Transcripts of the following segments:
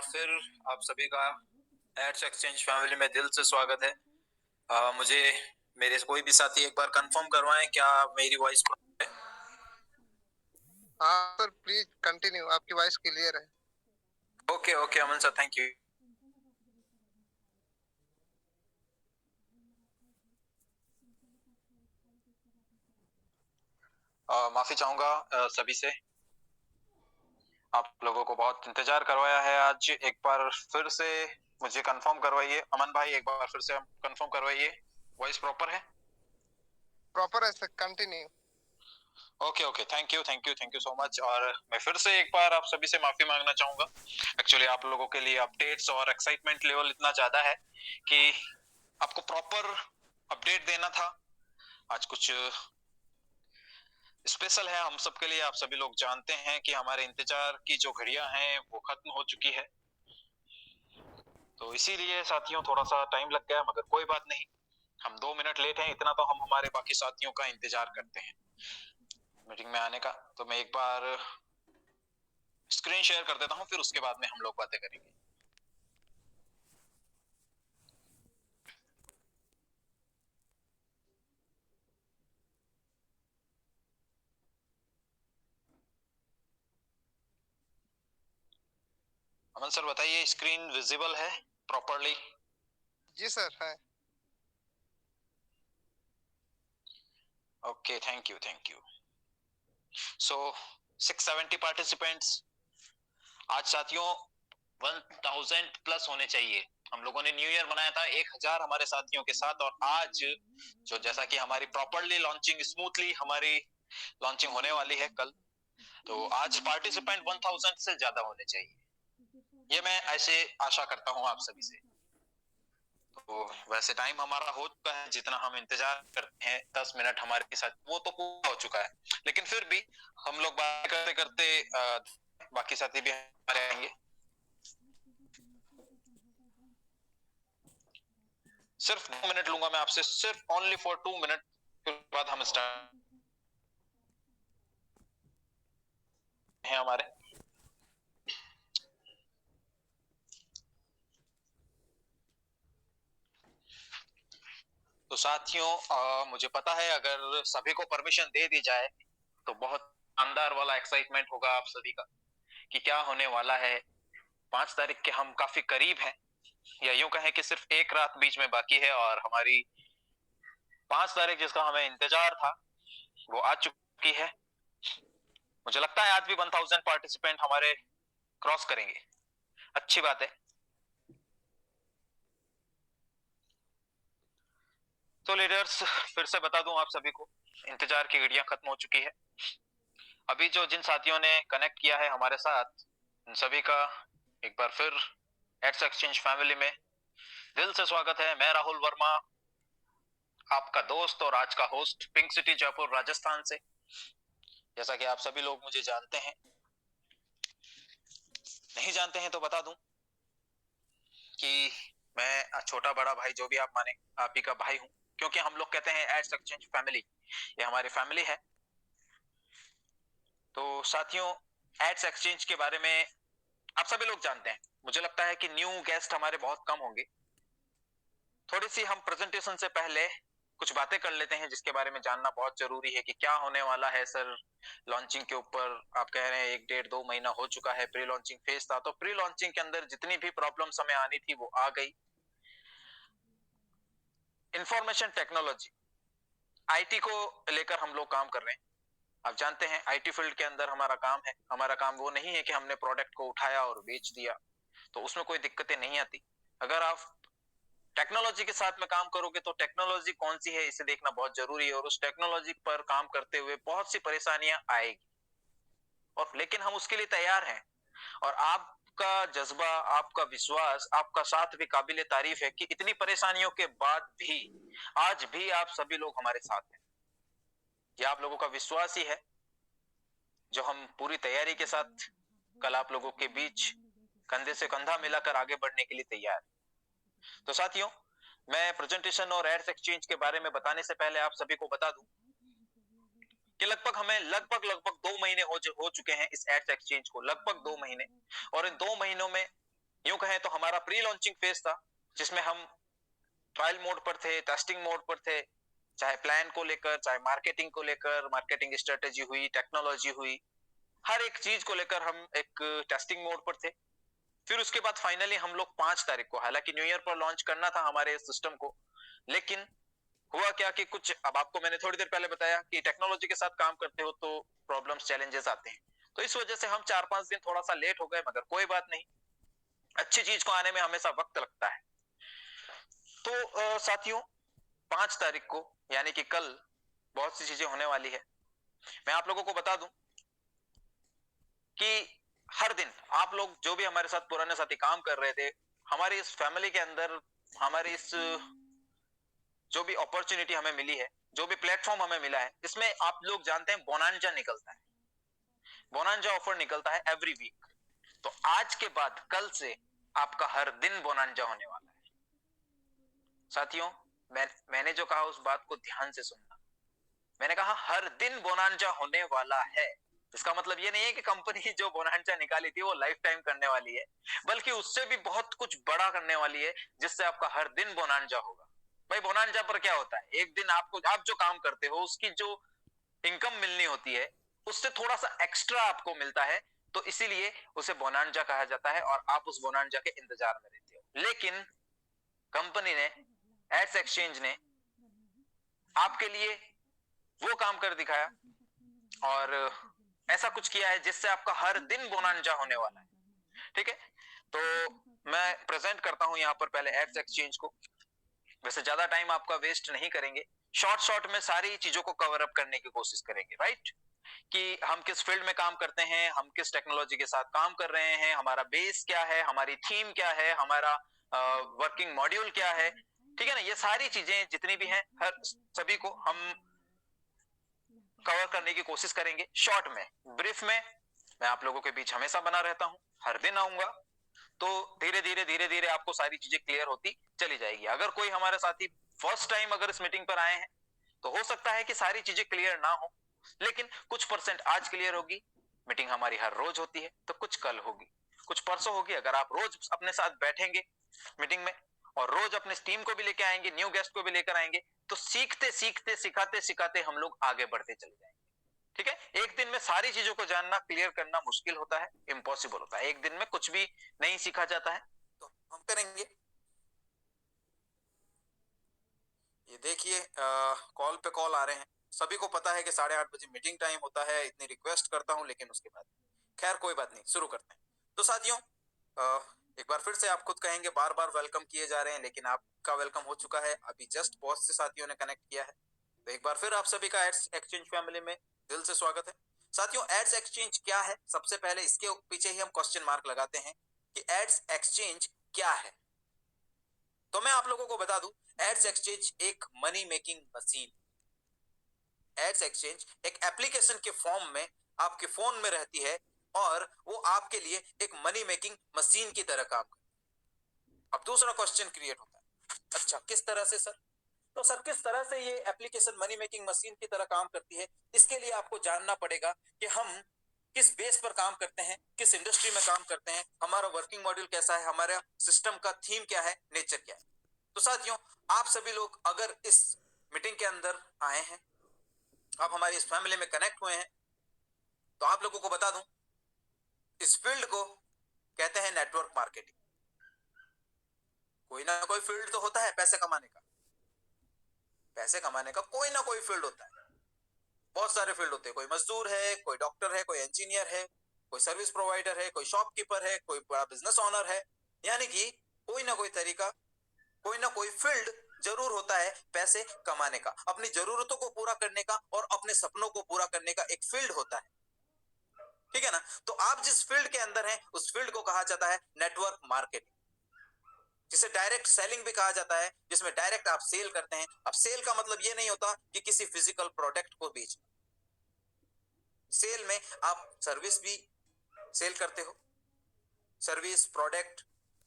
फिर आप सभी का एड्स एक्सचेंज फैमिली में दिल से स्वागत है। मुझे मेरे कोई भी साथी एक बार कंफर्म करवाएं क्या मेरी वॉइस है। हाँ सर, प्लीज कंटिन्यू, आपकी वॉइस क्लियर है। Okay okay Aman sir, thank you. माफी चाहूंगा सभी से, आप लोगों को बहुत इंतजार करवाया है। आज एक बार फिर से मुझे कंफर्म करवाइए अमन भाई, एक बार फिर से कंफर्म करवाइए वॉइस प्रॉपर है। प्रॉपर है sir, continue. Okay okay, thank you so much. और मैं फिर से एक बार आप सभी से माफी मांगना चाहूंगा। एक्चुअली आप लोगों के लिए अपडेट्स और एक्साइटमेंट लेवल इतना ज्यादा है कि आपको प्रॉपर अपडेट देना था। आज कुछ स्पेशल है हम सबके लिए। आप सभी लोग जानते हैं कि हमारे इंतजार की जो घड़ियां हैं वो खत्म हो चुकी है, तो इसीलिए साथियों थोड़ा सा टाइम लग गया, मगर कोई बात नहीं। हम 2 मिनट लेट हैं, इतना तो हम हमारे बाकी साथियों का इंतजार करते हैं मीटिंग में आने का। तो मैं एक बार स्क्रीन शेयर कर देता हूँ, फिर उसके बाद में हम लोग बातें करेंगे। अमन सर बताइए, स्क्रीन विजिबल है प्रॉपरली? जी सर, है। Okay, thank you. So 670 participants आज साथियों 1000 प्लस होने चाहिए। हम लोगों ने न्यू ईयर मनाया था 1000 हमारे साथियों के साथ, और आज जो जैसा कि हमारी प्रॉपरली लॉन्चिंग स्मूथली हमारी लॉन्चिंग होने वाली है कल, तो आज पार्टिसिपेंट 1000 से ज्यादा होने चाहिए, ये मैं ऐसे आशा करता हूं आप सभी से। तो वैसे टाइम हमारा हो चुका है, जितना हम इंतजार करते हैं 10 मिनट हमारे साथ वो तो पूरा हो चुका है, लेकिन फिर भी हम लोग बात करते करते बाकी साथी भी हमारे आएंगे। सिर्फ 2 मिनट लूंगा मैं आपसे, सिर्फ ओनली फॉर 2 मिनट, फिर बाद हम स्टार्ट हैं हमारे। तो साथियों मुझे पता है अगर सभी को परमिशन दे दी जाए तो बहुत शानदार वाला एक्साइटमेंट होगा आप सभी का कि क्या होने वाला है। 5 तारीख के हम काफी करीब हैं, या यूं कहें कि सिर्फ एक रात बीच में बाकी है, और हमारी 5 तारीख जिसका हमें इंतजार था वो आ चुकी है। मुझे लगता है आज भी 1000 पार्टिसिपेंट हमारे क्रॉस करेंगे, अच्छी बात है। तो लीडर्स, फिर से बता दूं आप सभी को, इंतजार की घड़ियां खत्म हो चुकी है। अभी जो जिन साथियों ने कनेक्ट किया है हमारे साथ, उन सभी का एक बार फिर एड्स एक्सचेंज फैमिली में दिल से स्वागत है। मैं राहुल वर्मा, आपका दोस्त और आज का host, pink city Jaipur Rajasthan से। जैसा कि आप सभी लोग मुझे जानते हैं, नहीं जानते हैं तो बता दूं कि मैं छोटा बड़ा भाई जो भी आप माने, आप ही का भाई हूं, क्योंकि हम लोग कहते हैं एड्स एक्सचेंज फैमिली, ये हमारी फैमिली है। तो साथियों, एड्स एक्सचेंज के बारे में आप सभी लोग जानते हैं। मुझे लगता है कि न्यू गेस्ट हमारे बहुत कम होंगे। थोड़ी सी हम प्रेजेंटेशन से पहले कुछ बातें कर लेते हैं जिसके बारे में जानना बहुत जरूरी है कि क्या होने वाला है। सर लॉन्चिंग के ऊपर आप कह रहे हैं 1 डेढ़ 2 महीना हो चुका है, प्री लॉन्चिंग फेज था, तो प्री लॉन्चिंग के अंदर जितनी भी प्रॉब्लम्स हमें आनी थी वो आ गई। इंफॉर्मेशन टेक्नोलॉजी, आईटी को लेकर हम लोग काम कर रहे हैं। आप जानते हैं आईटी फील्ड के अंदर हमारा काम है। हमारा काम वो नहीं है कि हमने प्रोडक्ट को उठाया और बेच दिया, तो उसमें कोई दिक्कतें नहीं आती। अगर आप टेक्नोलॉजी के साथ में काम करोगे तो टेक्नोलॉजी कौन सी है इसे देखना बहुत जरूरी है, और उस टेक्नोलॉजी पर काम करते हुए बहुत सी परेशानियां आएगी, और लेकिन हम उसके लिए तैयार हैं। और आपका जज्बा, आपका विश्वास, आपका साथ भी काबिले तारीफ है कि इतनी परेशानियों के बाद भी आज भी आप सभी लोग हमारे साथ हैं। ये आप लोगों का विश्वास ही है जो हम पूरी तैयारी के साथ कल आप लोगों के बीच कंधे से कंधा मिलाकर आगे बढ़ने के लिए तैयार हैं। तो साथियों, मैं प्रेजेंटेशन और एड्स एक्सचेंज के बारे में बताने से पहले आप सभी को बता दूं कि लगभग 2 महीने हो चुके हैं इस एड्स एक्सचेंज को, लगभग 2 महीने। और इन 2 महीनों में यूं कहें तो हमारा प्री लॉन्चिंग फेज था, जिसमें हम ट्रायल मोड पर थे, टेस्टिंग मोड पर थे, चाहे प्लान को लेकर, चाहे मार्केटिंग को लेकर, मार्केटिंग स्ट्रेटेजी हुई, टेक्नोलॉजी हुई, हर एक चीज को लेकर हम एक टेस्टिंग मोड पर थे। फिर उसके बाद फाइनली हम लोग 5 तारीख को, हालांकि न्यू ईयर पर लॉन्च करना था हमारे सिस्टम को, लेकिन हुआ क्या कि कुछ, अब आपको मैंने थोड़ी देर पहले बताया कि टेक्नोलॉजी के साथ काम करते हो तो प्रॉब्लम्स, चैलेंजेस आते हैं, तो इस वजह से हम 4-5 दिन थोड़ा सा लेट हो गए, मगर कोई बात नहीं, अच्छी चीज को आने में हमेशा वक्त लगता है। तो साथियों, 5 तारीख को यानी कि कल बहुत सी चीजें होने वाली है। मैं आप लोगों को बता दूं कि हर दिन आप लोग जो भी हमारे साथ पुराने साथी काम कर रहे थे, हमारी इस फैमिली के अंदर, हमारी इस जो भी अपॉर्चुनिटी हमें मिली है, जो भी प्लेटफॉर्म हमें मिला है, इसमें आप लोग जानते हैं बोनांजा निकलता है, बोनांजा ऑफर निकलता है एवरी वीक। तो आज के बाद कल से आपका हर दिन बोनांजा होने वाला है। साथियों, मैंने जो कहा उस बात को ध्यान से सुनना। मैंने कहा हर दिन बोनांजा होने वाला है। इसका मतलब ये नहीं है कि कंपनी जो बोनांजा निकाली थी वो लाइफ टाइम करने वाली है, बल्कि उससे भी बहुत कुछ बड़ा करने वाली है, जिससे आपका हर दिन बोनांजा होगा। भाई, बोनांजा पर क्या होता है, एक दिन आपको, आप जो काम करते हो उसकी जो इनकम मिलनी होती है, उससे थोड़ा सा एक्स्ट्रा आपको मिलता है, तो इसीलिए उसे बोनांजा कहा जाता है और आप उस बोनांजा के इंतजार में रहते हो। लेकिन कंपनी ने, एड्स एक्सचेंज ने आपके लिए वो काम कर दिखाया और ऐसा कुछ किया है जिससे आपका हर दिन बोनांजा होने वाला है। ठीक है, तो मैं प्रेजेंट करता हूं यहां पर पहले एड्स एक्सचेंज को। वैसे ज्यादा टाइम आपका वेस्ट नहीं करेंगे, शॉर्ट शॉर्ट में सारी चीजों को कवर अप करने की कोशिश करेंगे, राइट? कि हम किस फील्ड में काम करते हैं, हम किस टेक्नोलॉजी के साथ काम कर रहे हैं, हमारा बेस क्या है, हमारी थीम क्या है, हमारा वर्किंग मॉड्यूल क्या है, ठीक है ना? ये सारी चीजें जितनी भी हैं, हर सभी को हम कवर करने की कोशिश करेंगे शॉर्ट में, ब्रीफ में। मैं आप लोगों के बीच हमेशा बना रहता हूं, हर दिन आऊंगा, तो धीरे धीरे आपको सारी चीजें क्लियर होती चली जाएगी। अगर कोई हमारे साथी फर्स्ट टाइम अगर इस मीटिंग पर आए हैं, तो हो सकता है कि सारी चीजें क्लियर ना हो, लेकिन कुछ परसेंट आज क्लियर होगी। मीटिंग हमारी हर रोज होती है, तो कुछ कल होगी, कुछ परसों होगी। अगर आप रोज अपने साथ बैठेंगे मीटिंग में और रोज अपने टीम को भी लेके आएंगे, न्यू गेस्ट को भी लेकर आएंगे, तो सीखते सीखते, सिखाते सिखाते हम लोग आगे बढ़ते चले जाएंगे। ठीक है, एक दिन में सारी चीजों को जानना, क्लियर करना मुश्किल होता है, इम्पॉसिबल होता है। एक दिन में कुछ भी नहीं सीखा जाता है, तो हम करेंगे। ये देखिए, कॉल पे कॉल आ रहे हैं। सभी को पता है कि 8:30 बजे मीटिंग टाइम होता है, इतनी रिक्वेस्ट करता हूं, लेकिन उसके बाद खैर कोई बात नहीं, शुरू करते हैं। तो साथियों, एक बार फिर से आप खुद कहेंगे, बार बार वेलकम किए जा रहे हैं, लेकिन आपका वेलकम हो चुका है, अभी जस्ट बहुत से साथियों ने कनेक्ट किया है। तो एक बार फिर आप सभी का एड्स एक्सचेंज फैमिली में दिल से स्वागत है। साथियों, एड्स एक्सचेंज क्या है, सबसे पहले इसके पीछे ही हम क्वेश्चन मार्क लगाते हैं कि एड्स एक्सचेंज क्या है। तो मैं आप लोगों को बता दूं, एड्स एक्सचेंज एक money making machine. Ads exchange एक एप्लीकेशन के फॉर्म में आपके फोन में रहती है और वो आपके लिए एक मनी मेकिंग मशीन की तरह काम करती है। अब दूसरा क्वेश्चन क्रिएट होता है, अच्छा किस तरह से सर? तो सर, किस तरह से ये एप्लीकेशन मनी मेकिंग मशीन की तरह काम करती है, इसके लिए आपको जानना पड़ेगा कि हम किस बेस पर काम करते हैं, किस इंडस्ट्री में काम करते हैं, हमारा वर्किंग मॉड्यूल कैसा है, हमारा सिस्टम का थीम क्या है, नेचर क्या है। तो साथियों, आप सभी लोग अगर इस मीटिंग के अंदर आए हैं, आप हमारी इस फैमिली में कनेक्ट हुए हैं, तो आप लोगों को बता दूं, इस फील्ड को कहते हैं नेटवर्क मार्केटिंग। कोई ना कोई फील्ड तो होता है पैसे कमाने का, पैसे कमाने का कोई ना कोई फील्ड होता है। बहुत सारे फील्ड होते हैं, कोई मजदूर है, कोई डॉक्टर है, कोई इंजीनियर है, कोई सर्विस प्रोवाइडर है, कोई शॉपकीपर है, कोई बड़ा बिजनेस ओनर है। यानी कि कोई ना कोई तरीका, कोई ना कोई फील्ड जरूर होता है पैसे कमाने का, अपनी जरूरतों को पूरा करने का और अपने सपनों को पूरा करने का एक फील्ड होता है। ठीक है ना? तो आप जिस फील्ड के अंदर हैं, उस फील्ड को कहा जाता है नेटवर्क मार्केटिंग, जिसे डायरेक्ट सेलिंग भी कहा जाता है, जिसमें डायरेक्ट आप सेल करते हैं। अब सेल का मतलब ये नहीं होता कि किसी फिजिकल प्रोडक्ट को बेचना। सेल में आप सर्विस भी सेल करते हो, सर्विस, प्रोडक्ट,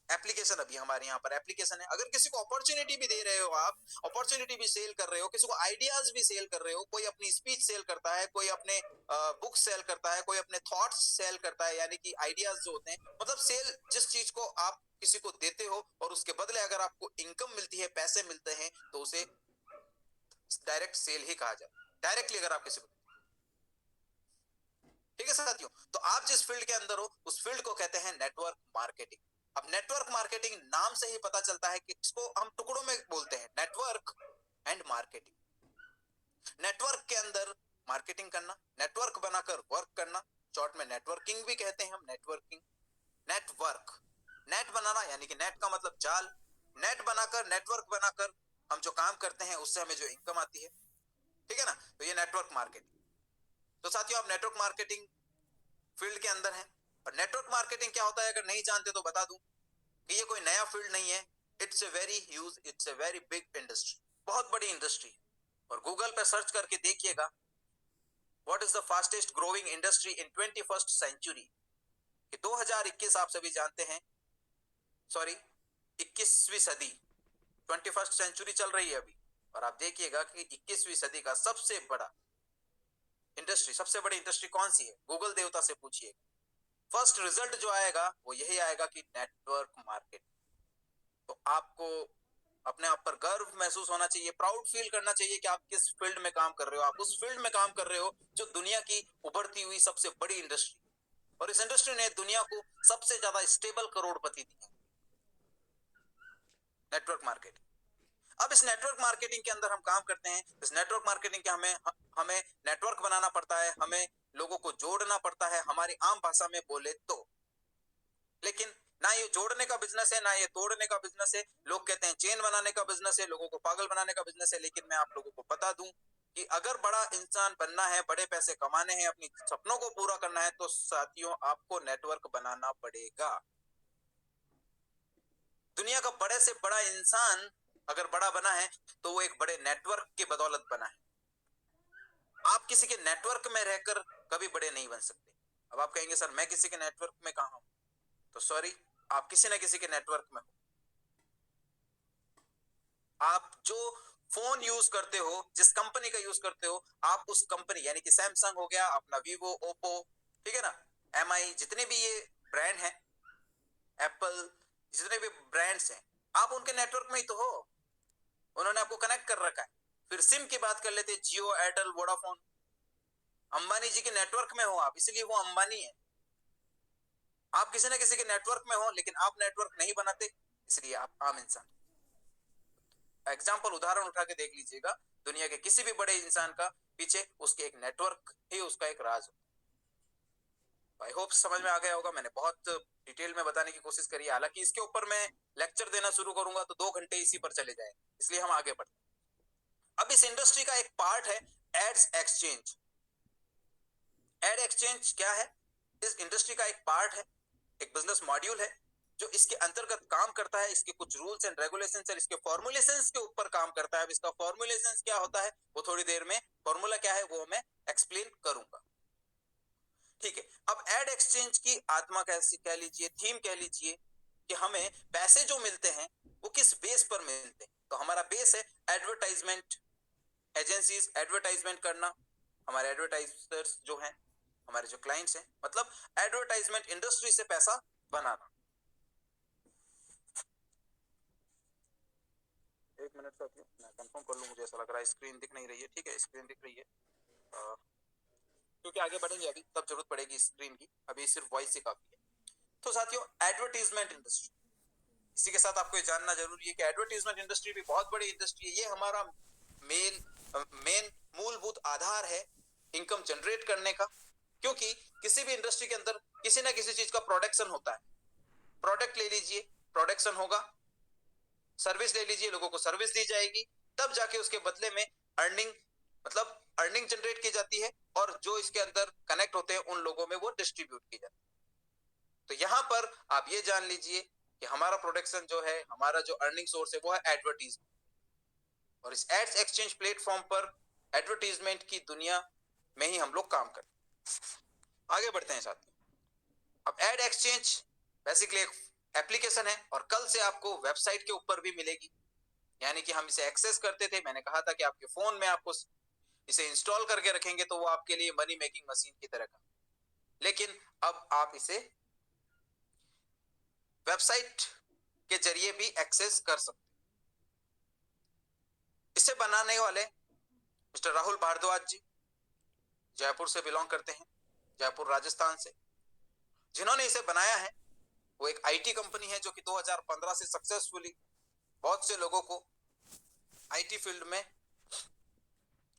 एप्लीकेशन अभी हमारे यहाँ पर एप्लीकेशन है, अगर किसी को अपॉर्चुनिटी भी दे रहे हो, आप अपॉर्चुनिटी भी सेल कर रहे हो, किसी को आइडियाज भी सेल कर रहे हो, कोई अपनी स्पीच सेल करता है, कोई अपने बुक सेल करता है, कोई अपने थॉट्स सेल करता है, यानी कि आइडियाज जो होते हैं, मतलब सेल जिस चीज को आप किसी को देते हो और उसके बदले अगर आपको इनकम मिलती है, पैसे मिलते हैं, तो उसे डायरेक्ट सेल ही कहा जाता है, डायरेक्टली अगर आप किसी को। ठीक है साथियों, तो आप जिस फील्ड के अंदर हो उस फील्ड को कहते हैं नेटवर्क मार्केटिंग। अब नेटवर्क मार्केटिंग नाम से ही पता चलता है कि इसको हम टुकड़ों में बोलते हैं, नेटवर्क एंड मार्केटिंग। नेटवर्क के अंदर मार्केटिंग करना, नेटवर्क बनाकर वर्क करना, शॉर्ट में नेटवर्किंग भी कहते हैं हम, नेटवर्किंग। नेटवर्क, नेट बनाना यानी कि नेट का मतलब जाल, नेट बनाकर, नेटवर्क बनाकर हम जो काम करते हैं उससे हमें जो इनकम आती है, ठीक है ना, तो ये नेटवर्क मार्केटिंग। तो साथियों आप नेटवर्क मार्केटिंग फील्ड के अंदर हैं, और नेटवर्क मार्केटिंग क्या होता है अगर नहीं जानते तो बता दूं कि ये कोई नया फील्ड नहीं है, it's a very huge, it's a very big industry, बहुत बड़ी इंडस्ट्री है। और गूगल पे सर्च करके देखिएगा what is the fastest growing industry in 21st century, कि 2021 आप सभी जानते हैं, सॉरी 21वीं सदी, 21st सेंचुरी चल रही है अभी, और आप देखिएगा कि 21वीं सदी का सबसे बड़ा इंडस्ट्री, सबसे बड़ी इंडस्ट्री कौन सी है, गूगल देवता से पूछिए, फर्स्ट रिजल्ट जो आएगा वो यही आएगा कि नेटवर्क मार्केट। तो आपको अपने आप पर गर्व महसूस होना चाहिए, प्राउड फील करना चाहिए कि आप किस फील्ड में काम कर रहे हो, आप उस फील्ड में काम कर रहे हो जो दुनिया की उभरती हुई सबसे बड़ी इंडस्ट्री, और इस इंडस्ट्री ने दुनिया को सबसे ज्यादा स्टेबल करोड़पति दिए, नेटवर्क मार्केटिंग। अब इस नेटवर्क मार्केटिंग के अंदर हम काम करते हैं, इस नेटवर्क मार्केटिंग के हमें नेटवर्क बनाना पड़ता है, हमें लोगों को जोड़ना पड़ता है, हमारी आम भाषा में बोले तो। लेकिन ना ये जोड़ने का बिजनेस है, ना ये तोड़ने का बिजनेस है। लोग कहते हैं चेन बनाने का बिजनेस है, लोगों को पागल बनाने का बिजनेस है, लेकिन मैं आप लोगों को बता दूं कि अगर बड़ा इंसान बनना है, बड़े पैसे कमाने हैं, अपनी सपनों को पूरा करना है, तो साथियों आपको नेटवर्क बनाना पड़ेगा। दुनिया का बड़े से बड़ा इंसान अगर बड़ा बना है तो वो एक बड़े नेटवर्क की बदौलत बना है। आप किसी के नेटवर्क में रहकर कभी बड़े नहीं बन सकते। अब आप कहेंगे सर मैं किसी के नेटवर्क में कहां हूं, तो सॉरी, आप किसी ना किसी के नेटवर्क में हो। आप जो फोन यूज करते हो, जिस कंपनी का यूज करते हो, आप उस कंपनी यानी कि सैमसंग हो गया, अपना वीवो, ओप्पो, ठीक है ना, एमआई, जितने भी ये ब्रांड हैं, एप्पल, जितने भी ब्रांड्स हैं, आप उनके नेटवर्क में ही तो हो, उन्होंने आपको कनेक्ट कर रखा है। फिर सिम की बात कर लेते, जियो, एयरटेल, वोडाफोन, अंबानी जी के नेटवर्क में हो आप, इसलिए वो अंबानी है। आप किसी ना किसी के नेटवर्क में हो, लेकिन आप नेटवर्क नहीं बनाते, इसलिए आप आम इंसान। एग्जाम्पल, उदाहरण उठा के देख लीजिएगा, दुनिया के किसी भी बड़े इंसान का पीछे उसके एक नेटवर्क ही उसका एक राज हो। आई होप समझ में आ गया होगा, मैंने बहुत डिटेल में बताने की कोशिश करी है, हालांकि इसके ऊपर मैं लेक्चर देना शुरू करूंगा तो 2 घंटे इसी पर चले जाएंगे, इसलिए हम आगे बढ़ते हैं। अब इस इंडस्ट्री का एक पार्ट है एड्स एक्सचेंज। एड एक्सचेंज क्या है? इस इंडस्ट्री का एक पार्ट है, एक बिजनेस मॉड्यूल है जो इसके अंतर्गत काम करता है। इसके कुछ रूल्स एंड रेगुलेशंस और इसके फॉर्मुलेशंस के ऊपर काम करता है। अब इसका फॉर्मुलेशंस क्या होता है वो थोड़ी देर में, फॉर्मूला क्या है वो मैं एक्सप्लेन करूंगा, ठीक है। अब एड एक्सचेंज की आत्मा कैसी कह लीजिए, थीम कह लीजिए, कि हमें पैसे जो मिलते हैं वो किस बेस पर मिलते हैं। तो हमारा बेस है एडवर्टाइजमेंट एजेंसीज, एडवर्टाइजमेंट करना, हमारे एडवर्टाइजर्स जो हैं, हमारे जो क्लाइंट्स हैं, मतलब एडवर्टाइजमेंट इंडस्ट्री से पैसा बनाना। एक मिनट साथियों, मैं कंफर्म कर लूं, मुझे ऐसा लग रहा है स्क्रीन दिख नहीं रही है। ठीक है, स्क्रीन दिख रही है, क्योंकि आगे बढ़ेंगे अभी तब जरूरत पड़ेगी स्क्रीन की, अभी सिर्फ वॉइस ही काफी है। तो साथियों एडवर्टीजमेंट इंडस्ट्री, इसी के साथ आपको ये जानना जरूरी है कि एडवर्टीजमेंट इंडस्ट्री भी बहुत बड़ी इंडस्ट्री है। ये हमारा मेन मूलभूत आधार है इनकम जनरेट करने का, क्योंकि किसी भी इंडस्ट्री के अंदर किसी ना किसी चीज का प्रोडक्शन होता है। प्रोडक्ट ले लीजिए, प्रोडक्शन होगा, सर्विस ले लीजिए, लोगों को सर्विस दी जाएगी, तब जाके उसके बदले में अर्निंग, मतलब अर्निंग जनरेट की जाती है, और जो इसके अंदर कनेक्ट होते हैं उन लोगों में वो डिस्ट्रीब्यूट की जाती है। तो यहां पर आप ये जान लीजिए कि हमारा प्रोडक्शन जो है, हमारा जो अर्निंग सोर्स है वो है एडवर्टीजमेंट, और इस एड्स एक्सचेंज प्लेटफॉर्म पर एडवर्टीजमेंट की दुनिया में ही हम लोग काम करते हैं। आगे बढ़ते हैं साथियों। अब एड एक्सचेंज बेसिकली एक एप्लीकेशन है और कल से आपको वेबसाइट के ऊपर भी मिलेगी। यानी कि हम इसे एक्सेस करते थे, मैंने कहा था कि आपके फोन में आपको इसे इंस्टॉल करके रखेंगे तो वो आपके लिए मनी मेकिंग मशीन की तरह का, लेकिन अब आप इसे वेबसाइट के जरिए भी एक्सेस कर सकते। इसे बनाने वाले मिस्टर राहुल भारद्वाज जी जयपुर से बिलोंग करते हैं, जयपुर राजस्थान से। जिन्होंने इसे बनाया है वो एक आईटी कंपनी है जो कि 2015 से सक्सेसफुली बहुत से लोगों को आईटी फील्ड में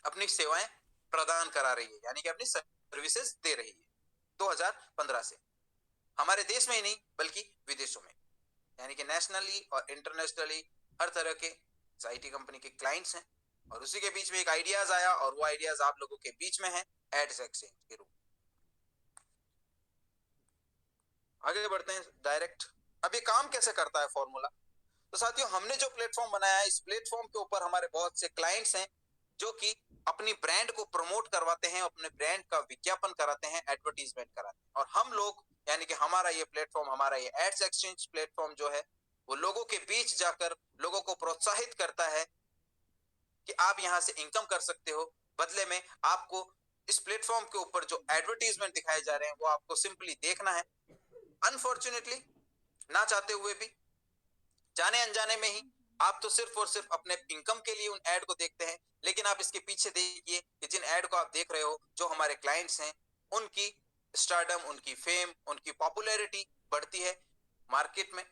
अपनी सेवाएं प्रदान करा रही है, यानी कि अपनी सर्विसेज दे रही है 2015 से। हमारे देश में ही नहीं बल्कि विदेशों में, यानी कि नेशनली और इंटरनेशनली हर तरह के आईटी कंपनी के क्लाइंट्स हैं। और उसी के बीच में एक आइडियाज आया और वो आइडियाज आप लोगों के बीच में है एड्स एक्सचेंज के रूप में। आगे बढ़ते हैं डायरेक्ट। अब ये काम कैसे करता है फॉर्मूला। तो साथियों, हमने जो प्लेटफॉर्म बनाया है, इस प्लेटफॉर्म के ऊपर हमारे बहुत से क्लाइंट्स हैं जो कि अपनी ब्रांड को प्रमोट करवाते हैं, अपने ब्रांड का विज्ञापन कराते हैं, एडवर्टीजमेंट कराते हैं। और हम लोग, यानी कि हमारा ये प्लेटफॉर्म, हमारा ये एड्स एक्सचेंज प्लेटफॉर्म जो है वो लोगों के बीच जाकर लोगों को प्रोत्साहित करता है कि आप यहां से इनकम कर सकते हो। बदले में आपको इस प्लेटफॉर्म के ऊपर जो एडवर्टीजमेंट दिखाए जा रहे हैं वो आपको सिंपली देखना है। अनफॉर्चुनेटली, ना चाहते हुए भी, जाने अनजाने में ही, आप तो सिर्फ और सिर्फ अपने इनकम के लिए उन एड को देखते हैं। लेकिन आप इसके पीछे देखिए कि जिन एड को आप देख रहे हो, जो हमारे क्लाइंट्स हैं, उनकी स्टारडम, उनकी फेम, उनकी पॉपुलैरिटी बढ़ती है मार्केट में,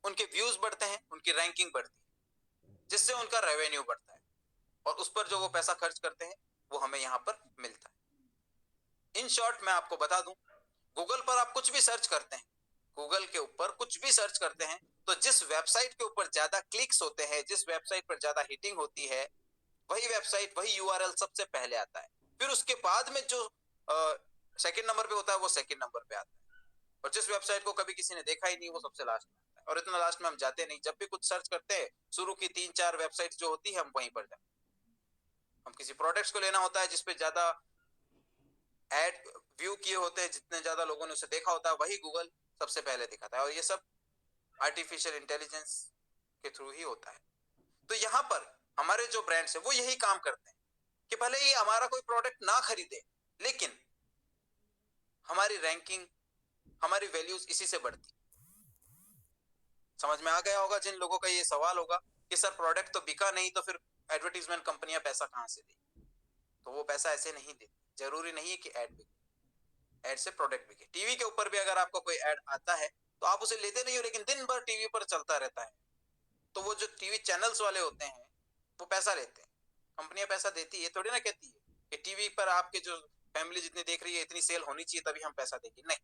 उनके व्यूज बढ़ते हैं, उनकी रैंकिंग बढ़ती है, जिससे उनका रेवेन्यू बढ़ता है और उस पर जो वो पैसा खर्च करते हैं वो हमें यहाँ पर मिलता है। इन शॉर्ट मैं आपको बता दूं, गूगल पर आप कुछ भी सर्च करते हैं, गूगल के ऊपर कुछ भी सर्च करते हैं, तो जिस वेबसाइट के ऊपर ज्यादा क्लिक्स होते हैं, जिस वेबसाइट पर ज्यादा हिटिंग होती है, वही वेबसाइट, वही यूआरएल सबसे पहले आता है। फिर उसके बाद में जो सेकंड नंबर पे होता है वो सेकंड नंबर पे आता है। और जिस वेबसाइट को कभी किसी ने देखा ही नहीं वो सबसे लास्ट में आता है। और इतना लास्ट में हम जाते नहीं, जब भी कुछ सर्च करते हैं शुरू की 3-4 वेबसाइट जो होती है हम वहीं पर जाते हैं। हम किसी प्रोडक्ट्स को लेना होता है जिसपे ज्यादा एड व्यू किए होते हैं, जितने ज्यादा लोगों ने उसे देखा होता है, वही गूगल सबसे पहले दिखाता है। और ये सब आर्टिफिशियल इंटेलिजेंस के थ्रू ही होता है। तो यहाँ पर हमारे जो ब्रांड्स है वो यही काम करते हैं कि भले ही हमारा कोई प्रोडक्ट ना खरीदे, लेकिन हमारी रैंकिंग, हमारी वैल्यूज इसी से बढ़ती। समझ में आ गया होगा जिन लोगों का ये सवाल होगा कि सर प्रोडक्ट तो बिका नहीं तो फिर एडवर्टीजमेंट कंपनियां पैसा कहां से देगी। तो वो पैसा ऐसे नहीं देती। जरूरी नहीं है कि एड बिके, एड से प्रोडक्ट बिके। टीवी के ऊपर भी अगर आपको कोई एड आता है तो आप उसे लेते नहीं हो, लेकिन दिन भर टीवी पर चलता रहता है। तो वो जो टीवी चैनल्स वाले होते हैं वो पैसा लेते हैं, कंपनियां पैसा देती है, थोड़ी ना कहती है कि टीवी पर आपके जो फैमिली जितनी देख रही है इतनी सेल होनी चाहिए तभी हम पैसा देंगे, नहीं।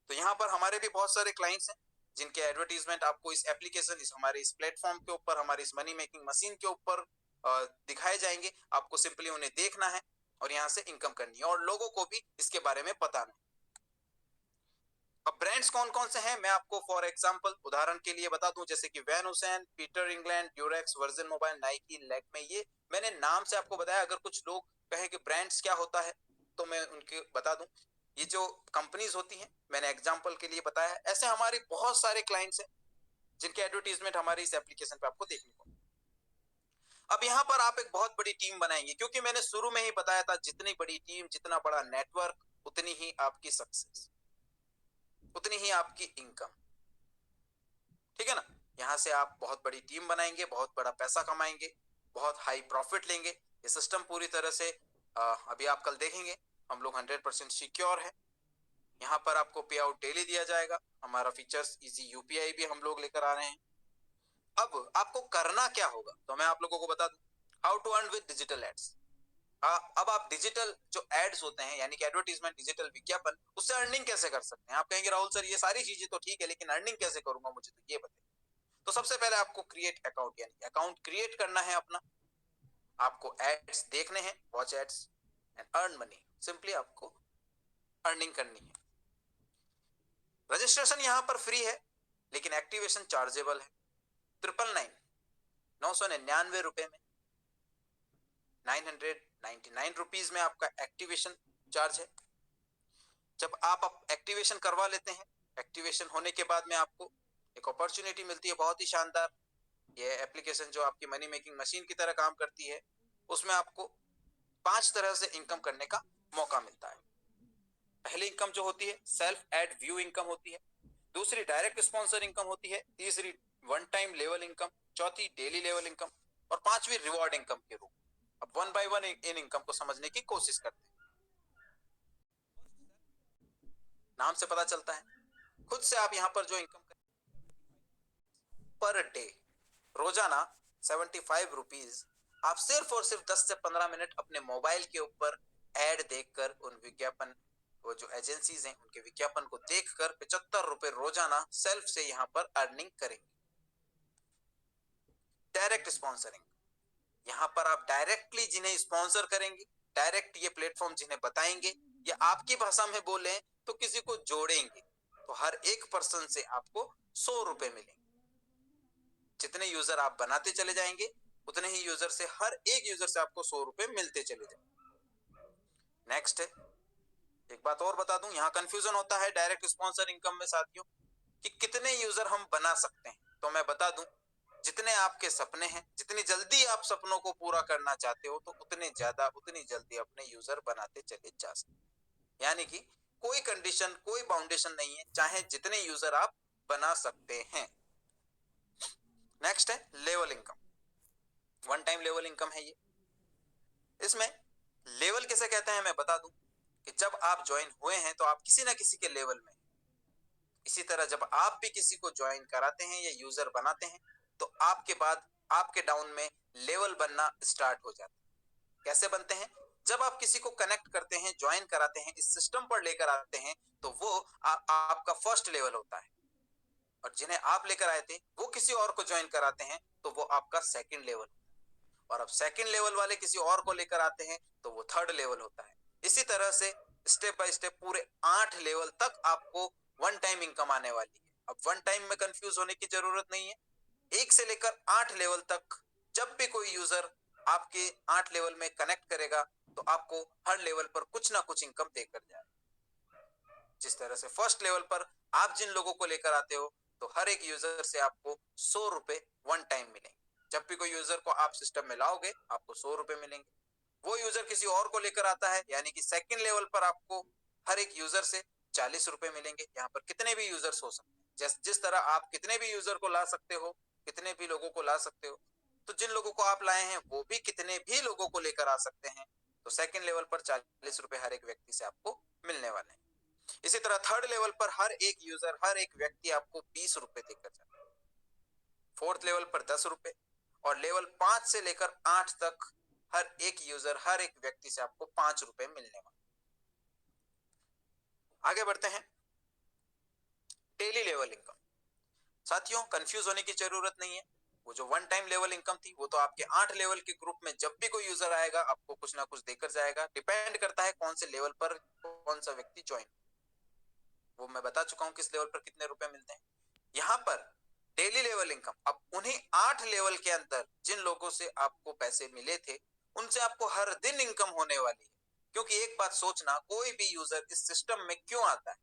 तो यहाँ पर हमारे भी बहुत सारे क्लाइंट्स हैं जिनके एडवर्टीजमेंट आपको इस एप्लीकेशन, इस हमारे इस प्लेटफॉर्म के ऊपर, हमारी इस मनी मेकिंग मशीन के ऊपर दिखाए जाएंगे। आपको सिंपली उन्हें देखना है और यहाँ से इनकम करनी है, और लोगों को भी इसके बारे में पता नहीं। अब ब्रांड्स कौन कौन से हैं मैं आपको फॉर एग्जांपल, उदाहरण के लिए बता दूं, जैसे कि Van Heusen, Peter England, Durex, Virgin Mobile, Nike, Lakme. ये मैंने नाम से आपको बताया। अगर कुछ लोग कहें कि ब्रांड्स क्या होता है तो मैं उनके बता दूं, ये जो कंपनीज होती हैं मैंने एग्जांपल के लिए बताया। ऐसे हमारे बहुत सारे क्लाइंट्स हैं जिनके एडवर्टीजमेंट हमारी इस एप्लीकेशन पे आपको देखने को। अब यहाँ पर आप एक बहुत बड़ी टीम बनाएंगे, क्योंकि मैंने शुरू में ही बताया था जितनी बड़ी टीम, जितना बड़ा नेटवर्क, उतनी ही आपकी सक्सेस, उतनी ही आपकी इनकम। ठीक है ना। यहां से आप बहुत बड़ी टीम बनाएंगे, बहुत बड़ा पैसा कमाएंगे, बहुत हाई प्रॉफिट लेंगे। ये सिस्टम पूरी तरह से अभी आप कल देखेंगे, हम लोग 100% सिक्योर है। यहाँ पर आपको पे आउट डेली दिया जाएगा। हमारा फीचर्स इजी यूपीआई भी हम लोग लेकर आ रहे हैं। अब आपको करना क्या होगा तो मैं आप लोगों को बता दूं, how to earn with digital ads. अब आप डिजिटल जो एड्स होते हैं, यानी कि एडवर्टीजमेंट, डिजिटल विज्ञापन, उससे अर्निंग कैसे कर सकते हैं। आप कहेंगे राहुल सर ये सारी चीजें तो ठीक है, लेकिन अर्निंग कैसे करूंगा, मुझे तो ये बताइए। तो सबसे पहले आपको क्रिएट अकाउंट, यानी अकाउंट क्रिएट करना है अपना। आपको एड्स देखने हैं, watch ads and earn money. Simply आपको अर्निंग करनी है। रजिस्ट्रेशन यहाँ पर फ्री है, लेकिन एक्टिवेशन चार्जेबल है। 999 रुपए में, 999 रुपीज में आपका एक्टिवेशन चार्ज है। जब आप एक्टिवेशन करवा लेते हैं एक्टिवेशन होने के बाद में आपको एक अपॉर्चुनिटी मिलती है बहुत ही शानदार। ये एप्लीकेशन जो आपकी मनी मेकिंग मशीन की तरह काम करती है, उसमें आपको 5 तरह से इनकम करने का मौका मिलता है। पहली इनकम जो होती है सेल्फ एड व्यू इनकम होती है, दूसरी डायरेक्ट स्पॉन्सर इनकम होती है, तीसरी वन टाइम लेवल इनकम, चौथी डेली लेवल इनकम और पांचवी रिवॉर्ड इनकम के रूप। अब one by one in income को समझने की कोशिश करते हैं। नाम से पता चलता है, खुद से आप यहाँ पर जो इनकम पर डे रोजाना 75 रुपीज आप सिर्फ और सिर्फ 10 से 15 मिनट अपने मोबाइल के ऊपर एड देखकर उन विज्ञापन, वो जो एजेंसीज हैं उनके विज्ञापन को देखकर 75 रुपए रोजाना सेल्फ से यहाँ पर अर्निंग करेंगे। डायरेक्ट स्पॉन्सरिंग, यहाँ पर आप डायरेक्टली जिन्हें स्पॉन्सर करेंगे, डायरेक्ट ये प्लेटफॉर्म जिन्हें बताएंगे या आपकी भाषा में बोले तो किसी को जोड़ेंगे, तो हर एक पर्सन से आपको 100 रुपए मिलेंगे। जितने यूजर आप बनाते चले जाएंगे उतने ही यूजर से, हर एक यूजर से आपको 100 रुपए मिलते चले जाएंगे। नेक्स्ट है, एक बात और बता दूं, यहाँ कंफ्यूजन होता है डायरेक्ट स्पॉन्सर इनकम में साथियों कि कितने यूजर हम बना सकते हैं। तो मैं बता दूं, जितने आपके सपने हैं, जितनी जल्दी आप सपनों को पूरा करना चाहते हो, तो उतने ज्यादा उतनी जल्दी अपने यूजर बनाते चले जा सकते। यानी कि कोई कंडीशन, कोई बाउंडेशन नहीं है, चाहे जितने यूजर आप बना सकते हैं। नेक्स्ट है level income, one time level income है ये। इसमें लेवल किसे कहते हैं मैं बता दूं कि जब आप ज्वाइन हुए हैं तो आप किसी ना किसी के लेवल में, इसी तरह जब आप भी किसी को ज्वाइन कराते हैं या यूजर बनाते हैं तो आपके बाद आपके डाउन में लेवल बनना स्टार्ट हो जाता है। कैसे बनते हैं? जब आप किसी को कनेक्ट करते हैं, ज्वाइन कराते हैं, इस सिस्टम पर लेकर आते हैं, तो वो आपका फर्स्ट लेवल होता है, और जिन्हें आप लेकर आए थे वो किसी और को ज्वाइन कराते हैं तो वो आपका सेकंड लेवल, और अब सेकंड लेवल वाले किसी और को लेकर आते हैं तो वो थर्ड लेवल होता है। इसी तरह से स्टेप बाय स्टेप पूरे 8 लेवल तक आपको वन टाइम इनकम आने वाली है। अब वन टाइम में कंफ्यूज होने की जरूरत नहीं है, 1 से लेकर 8 लेवल तक जब भी कोई यूजर आपके 8 लेवल में कनेक्ट करेगा तो आपको हर लेवल पर कुछ ना कुछ इनकम देकर जाएगा। जिस तरह से फर्स्ट लेवल पर आप जिन लोगों को लेकर आते हो तो हर एक यूजर से आपको 100 रुपए वन टाइम मिलेंगे। जब भी कोई यूजर को आप सिस्टम में लाओगे आपको 100 रुपए मिलेंगे। वो यूजर किसी और को लेकर आता है, यानी कि सेकंड लेवल पर आपको हर एक यूजर से 40 रुपए मिलेंगे। यहाँ पर कितने भी यूजर्स हो सकते हैं, जिस तरह आप कितने भी यूजर को ला सकते हो, कितने भी लोगों को ला सकते हो, तो जिन लोगों को आप लाए हैं वो भी कितने भी लोगों को लेकर आ सकते हैं। तो सेकंड लेवल पर 40 रुपए हर एक व्यक्ति से आपको मिलने वाले हैं। इसी तरह थर्ड लेवल पर हर एक यूजर, हर एक व्यक्ति आपको 20 रुपए देकर जाता है। फोर्थ लेवल पर 10 रुपए, और लेवल 5 से लेकर 8 तक हर एक यूजर, हर एक व्यक्ति से आपको 5 रुपए मिलने वाले। आगे बढ़ते हैं, डेली लेवल इनकम। साथियों कंफ्यूज होने की जरूरत नहीं है, वो जो वन टाइम लेवल इनकम थी वो तो आपके 8 लेवल के ग्रुप में जब भी कोई यूजर आएगा आपको कुछ ना कुछ देकर जाएगा। डिपेंड करता है कौन से लेवल पर कौन सा व्यक्ति ज्वाइन, वो मैं बता चुका हूं किस लेवल पर कितने रुपए मिलते हैं। यहां पर डेली लेवल इनकम, अब उन्हीं 8 लेवल के अंदर जिन लोगों से आपको पैसे मिले थे उनसे आपको हर दिन इनकम होने वाली है। क्योंकि एक बात सोचना, कोई भी यूजर इस सिस्टम में क्यों आता है,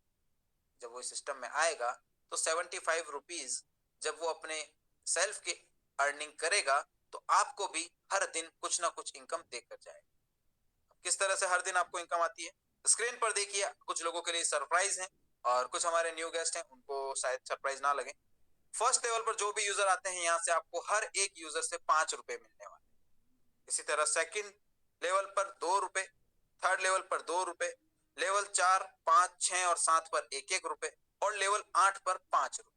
जब वो इस सिस्टम में आएगा तो 75 रुपीज जब वो अपने सेल्फ के अर्निंग करेगा तो आपको भी हर दिन कुछ ना कुछ इनकम देकर जाएगा। किस तरह से हर दिन आपको इनकम आती है स्क्रीन पर देखिए। कुछ लोगों के लिए सरप्राइज है और कुछ हमारे न्यू गेस्ट हैं, उनको शायद सरप्राइज ना लगे। फर्स्ट लेवल पर जो भी यूजर आते हैं यहाँ से आपको हर एक यूजर से 5 रुपए मिलने वाले। इसी तरह सेकंड लेवल पर 2 रुपए, थर्ड लेवल पर 2 रुपए, लेवल 4, 5, 6 और 7 पर 1-1 रुपए, और लेवल 8 पर 5 रुपए।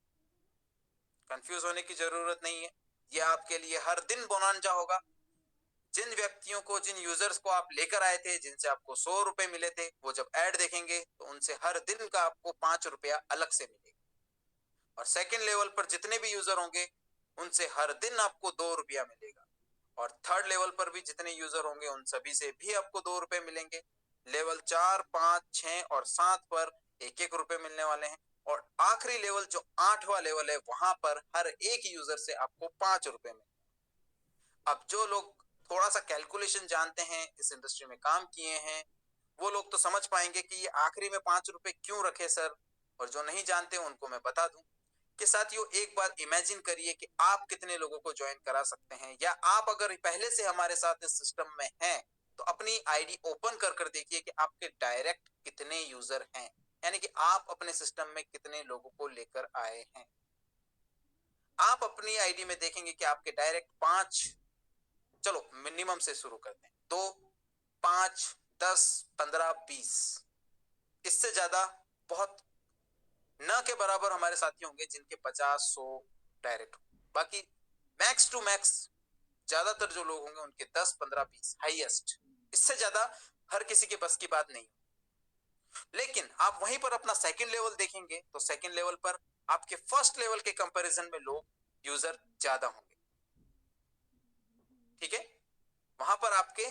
कंफ्यूज होने की जरूरत नहीं है, ये आपके लिए हर दिन बोनांजा होगा। जिन व्यक्तियों को, जिन यूजर्स को आप लेकर आए थे, जिनसे आपको 100 रुपए मिले थे, वो जब ऐड देखेंगे तो उनसे हर दिन का आपको 5 रुपया अलग से मिलेगा। और सेकंड लेवल पर जितने भी यूजर होंगे उनसे हर दिन आपको 2 रुपया मिलेगा, और थर्ड लेवल पर भी जितने यूजर होंगे उन सभी से भी आपको 2 रुपए मिलेंगे। लेवल 4, 5, 6 और 7 पर 1-1 रुपए मिलने वाले हैं, और आखिरी लेवल जो 8वां लेवल है वहां पर हर एक यूजर से आपको 5 रुपए मिलेंगे। अब जो लोग थोड़ा सा कैलकुलेशन जानते हैं, इस इंडस्ट्री में काम किए हैं, वो लोग तो समझ पाएंगे कि ये आखिरी में 5 रुपए क्यों रखे सर, और जो नहीं जानते उनको मैं बता दूं कि साथियों, एक बार इमेजिन करिए कि आप कितने लोगों को ज्वाइन करा सकते हैं, या आप अगर पहले से हमारे साथ इस सिस्टम में हैं तो अपनी आईडी ओपन कर कर देखिए कि आपके डायरेक्ट कितने यूजर हैं, यानी कि आप अपने सिस्टम में कितने लोगों को लेकर आए हैं। आप अपनी आईडी में देखेंगे कि आपके डायरेक्ट 5, चलो मिनिमम से शुरू करते हैं, 2, 5, 10, 15, 20, इससे ज्यादा बहुत न के बराबर हमारे साथी होंगे जिनके 50, 100 डायरेक्ट। बाकी मैक्स टू मैक्स ज्यादातर जो लोग होंगे उनके 10, 15, 20 हाईएस्ट, इससे ज्यादा हर किसी के बस की बात नहीं। लेकिन आप वहीं पर अपना सेकंड लेवल देखेंगे तो सेकंड लेवल पर आपके फर्स्ट लेवल के कंपैरिजन में लोग यूजर ज्यादा होंगे, ठीक है। वहां पर आपके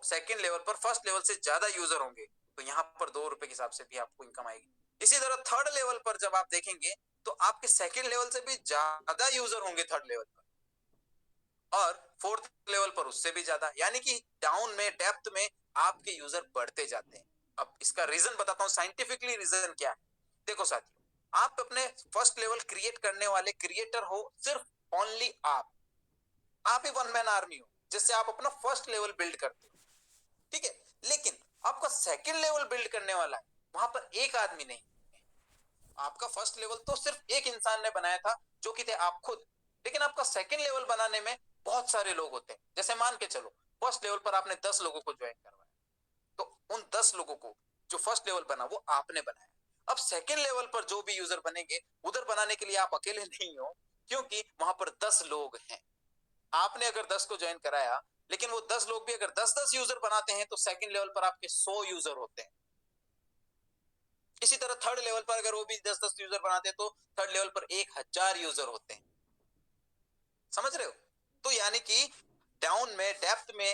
सेकंड लेवल पर फर्स्ट लेवल से ज्यादा यूजर होंगे, तो यहाँ पर 2 रुपए के हिसाब से भी आपको इनकम आएगी। इसी तरह थर्ड लेवल पर जब आप देखेंगे तो आपके सेकंड लेवल से भी ज्यादा यूजर होंगे थर्ड लेवल पर, और फोर्थ लेवल पर उससे भी ज्यादा, यानी कि डाउन में डेप्थ में आपके यूजर बढ़ते जाते हैं। अब इसका रीजन बताता हूं, साइंटिफिकली रीजन क्या है। देखो साथियों, आप अपने फर्स्ट लेवल क्रिएट करने वाले क्रिएटर हो, सिर्फ ओनली आप ही वन मैन आर्मी हो जिससे आप अपना फर्स्ट लेवल बिल्ड करते हो, ठीक है। लेकिन आपका सेकंड लेवल बिल्ड करने वाला है, वहां पर एक आदमी नहीं, आपका फर्स्ट लेवल तो सिर्फ एक इंसान ने बनाया था जो कि थे आप खुद, लेकिन आपका सेकंड लेवल बनाने में बहुत सारे लोग होते हैं। जैसे मान के चलो फर्स्ट लेवल पर आपने 10 लोगों को ज्वाइन करवाया, तो उन 10 लोगों को जो फर्स्ट लेवल बना वो आपने बनाया। अब सेकंड लेवल पर जो भी यूजर बनेंगे उधर बनाने के लिए आप अकेले नहीं हो, क्योंकि वहां पर 10 लोग हैं। आपने अगर 10 को ज्वाइन कराया, लेकिन वो 10 लोग भी अगर 10-10 यूजर बनाते हैं तो सेकंड लेवल पर आपके 100 यूजर होते हैं। इसी तरह थर्ड लेवल पर अगर वो भी 10-10 यूजर बनाते हैं तो थर्ड लेवल पर 1000 यूजर होते हैं। समझ रहे हो? तो यानी कि डाउन में डेप्थ में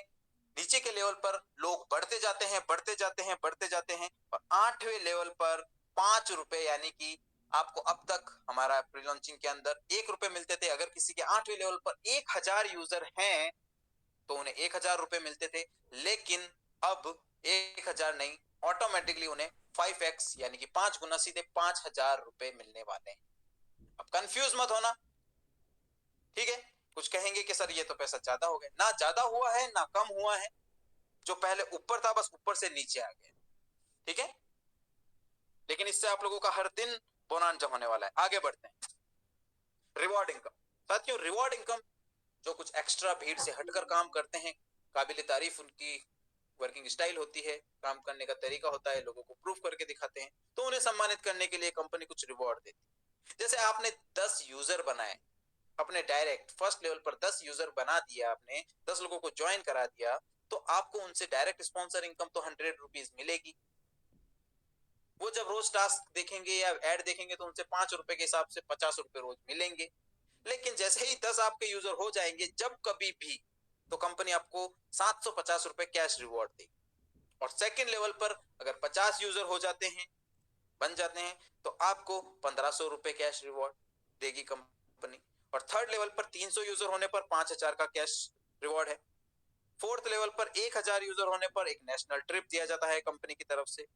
नीचे के लेवल पर लोग बढ़ते जाते हैं, बढ़ते जाते हैं, बढ़ते जाते हैं, और 8वें लेवल पर 5 रुपए, यानी कि आपको अब तक हमारा प्री लॉन्चिंग के अंदर 1 रुपए मिलते थे। अगर किसी के 8वें लेवल पर 1000 यूजर हैं तो उन्हें 1000 रुपए मिलते थे, लेकिन अब 1000 नहीं, ऑटोमेटिकली उन्हें 5x यानी कि 5 गुना सीधे 5000 रुपए मिलने वाले हैं। अब कंफ्यूज मत होना, ठीक है। कुछ कहेंगे कि सर ये तो पैसा ज्यादा हो गया, ना ज्यादा हुआ है ना कम हुआ है, जो पहले ऊपर था बस ऊपर से नीचे आ गया, ठीक है। लेकिन इससे आप लोगों का हर दिन बोनांजा होने वाला है। आगे बढ़ते हैं, रिवॉर्ड इनकम। साथियों, रिवॉर्ड इनकम जो कुछ एक्स्ट्रा भीड़ से हटकर काम करते हैं, काबिल तारीफ उनकी वर्किंग स्टाइल होती है, काम करने का तरीका होता है, लोगों को प्रूफ करके दिखाते हैं, तो उन्हें सम्मानित करने के लिए कंपनी कुछ रिवॉर्ड देती है। जैसे आपने 10 यूजर बनाए अपने डायरेक्ट फर्स्ट लेवल पर, 10 यूजर बना दिया आपने, 10 लोगों को ज्वाइन करा दिया, तो आपको उनसे डायरेक्ट स्पॉन्सर इनकम तो 100 रुपीज मिलेगी। वो जब रोज टास्क देखेंगे या एड देखेंगे तो उनसे 5 रुपए के हिसाब से 50 रुपए रोज मिलेंगे। लेकिन जैसे ही 10 आपके यूजर हो जाएंगे, जब कभी भी, तो कंपनी आपको 750 रुपए कैश रिवॉर्ड देगी। और सेकंड लेवल पर अगर 50 यूजर हो जाते हैं, बन जाते हैं, तो आपको 1500 रुपए कैश रिवॉर्ड देगी कंपनी। और थर्ड लेवल पर 300 यूजर होने पर 5000 का कैश रिवॉर्ड है। फोर्थ लेवल पर 1000 यूजर होने पर एक नेशनल ट्रिप दिया जाता है कंपनी की तरफ से।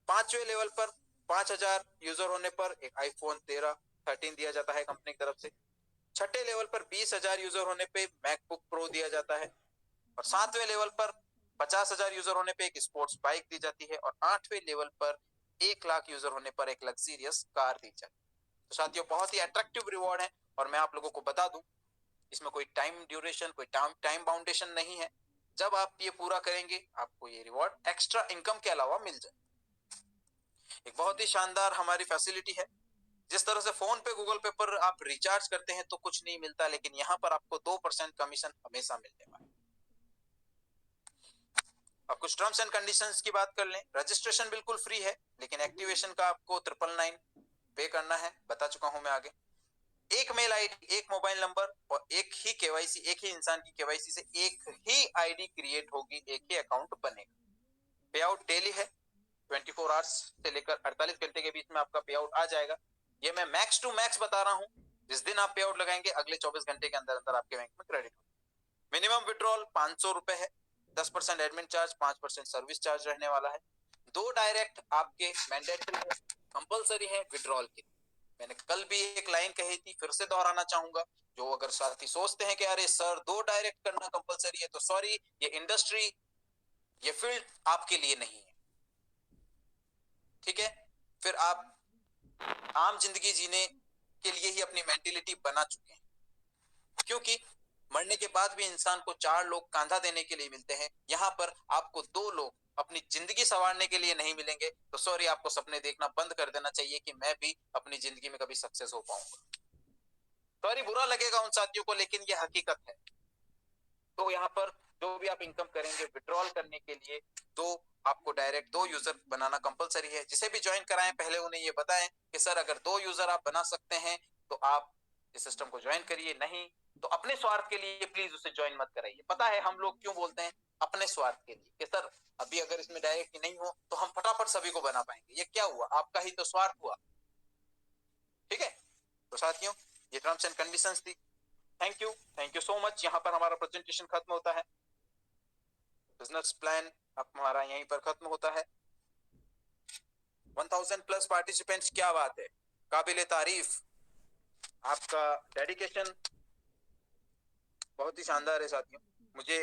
5वें लेवल पर 5000 यूजर होने पर एक आईफोन 13 दिया जाता है कंपनी की तरफ से। 6ठे लेवल पर 20,000 यूजर होने पे मैकबुक प्रो दिया जाता है। और 7वें लेवल पर 50,000 यूजर होने पे एक स्पोर्ट्स बाइक दी जाती है। और 8वें लेवल पर 1 लाख यूजर होने पर एक लग्जरियस कार दी जाती है। तो साथियों, बहुत ही अट्रैक्टिव रिवॉर्ड है, और मैं आप लोगों को बता दूं, इसमें कोई टाइम ड्यूरेशन, कोई टाइम बाउंडेशन नहीं है। जब आप ये पूरा करेंगे आपको ये रिवॉर्ड एक्स्ट्रा इनकम के अलावा मिल जाए। एक बहुत ही शानदार हमारी फैसिलिटी है। जिस तरह से फोन पे, गूगल पे पर आप रिचार्ज करते हैं तो कुछ नहीं मिलता, लेकिन यहाँ पर आपको 2% कमीशन हमेशा मिलने वाला है। अब कुछ टर्म्स एंड कंडीशंस की बात कर लें। रजिस्ट्रेशन बिल्कुल फ्री है, लेकिन एक्टिवेशन का आपको 999 पे करना है, बता चुका हूं मैं आगे। एक मेल आईडी, एक मोबाइल नंबर और एक ही केवाईसी, एक ही इंसान की केवाईसी से एक ही आईडी क्रिएट होगी, एक ही अकाउंट बनेगा। पे आउट डेली है, 24 आवर्स से लेकर 48 घंटे के बीच में आपका पे आउट आ जाएगा। ये मैं मैक्स टू मैक्स बता रहा हूं। जिस दिन आप पे आउट लगाएंगे अगले 24 घंटे के अंदर अंदर आपके बैंक में क्रेडिट होगा। मिनिमम विड्रॉल 500 रुपए है, 10% एडमिन चार्ज, 5% सर्विस चार्ज रहने वाला है। दो डायरेक्ट आपके मैंडेटरी है, कंपलसरी है विड्रॉल के लिए। मैंने कल भी एक लाइन कही थी, फिर से दोहराना चाहूंगा। जो अगर साथी सोचते हैं कि अरे सर दो डायरेक्ट करना कंपलसरी है, तो सॉरी, ये इंडस्ट्री, ये फील्ड आपके लिए नहीं है। ठीक है, फिर आप आम जिंदगी जीने के लिए ही अपनी मेंटेलिटी बना चुके हैं, क्योंकि मरने के बाद भी इंसान को चार लोग कांधा देने के लिए मिलते हैं। यहाँ पर आपको दो लोग अपनी जिंदगी संवारने के लिए नहीं मिलेंगे, तो सॉरी, आपको सपने देखना बंद कर देना चाहिए कि मैं भी अपनी जिंदगी में कभी सक्सेस हो पाऊंगा। सॉरी, बुरा लगेगा उन साथियों को, लेकिन ये हकीकत है। तो यहाँ पर जो भी आप इनकम करेंगे विड्रॉल करने के लिए, आपको डायरेक्ट दो यूजर बनाना कंपलसरी है। जिसे भी ज्वाइन कराएं पहले उन्हें ये बताएं कि सर अगर दो यूजर आप बना सकते हैं तो आप इस सिस्टम को ज्वाइन करिए, नहीं तो अपने स्वार्थ के लिए प्लीज उसे ज्वाइन मत कराइए। पता है हम लोग क्यों बोलते हैं अपने स्वार्थ के लिए कि सर अभी अगर इसमें डायरेक्ट नहीं हो तो हम फटाफट सभी को बना पाएंगे। ये क्या हुआ, आपका ही तो स्वार्थ हुआ। ठीक है, तो साथियों ये टर्म्स एंड कंडीशंस थी। Thank you so much. यहाँ पर हमारा प्रेजेंटेशन खत्म होता है, बिजनेस प्लान हमारा यहीं पर खत्म होता है। 1000 प्लस पार्टिसिपेंट्स, क्या बात है, काबिले तारीफ। आपका डेडिकेशन बहुत ही शानदार है साथियों। मुझे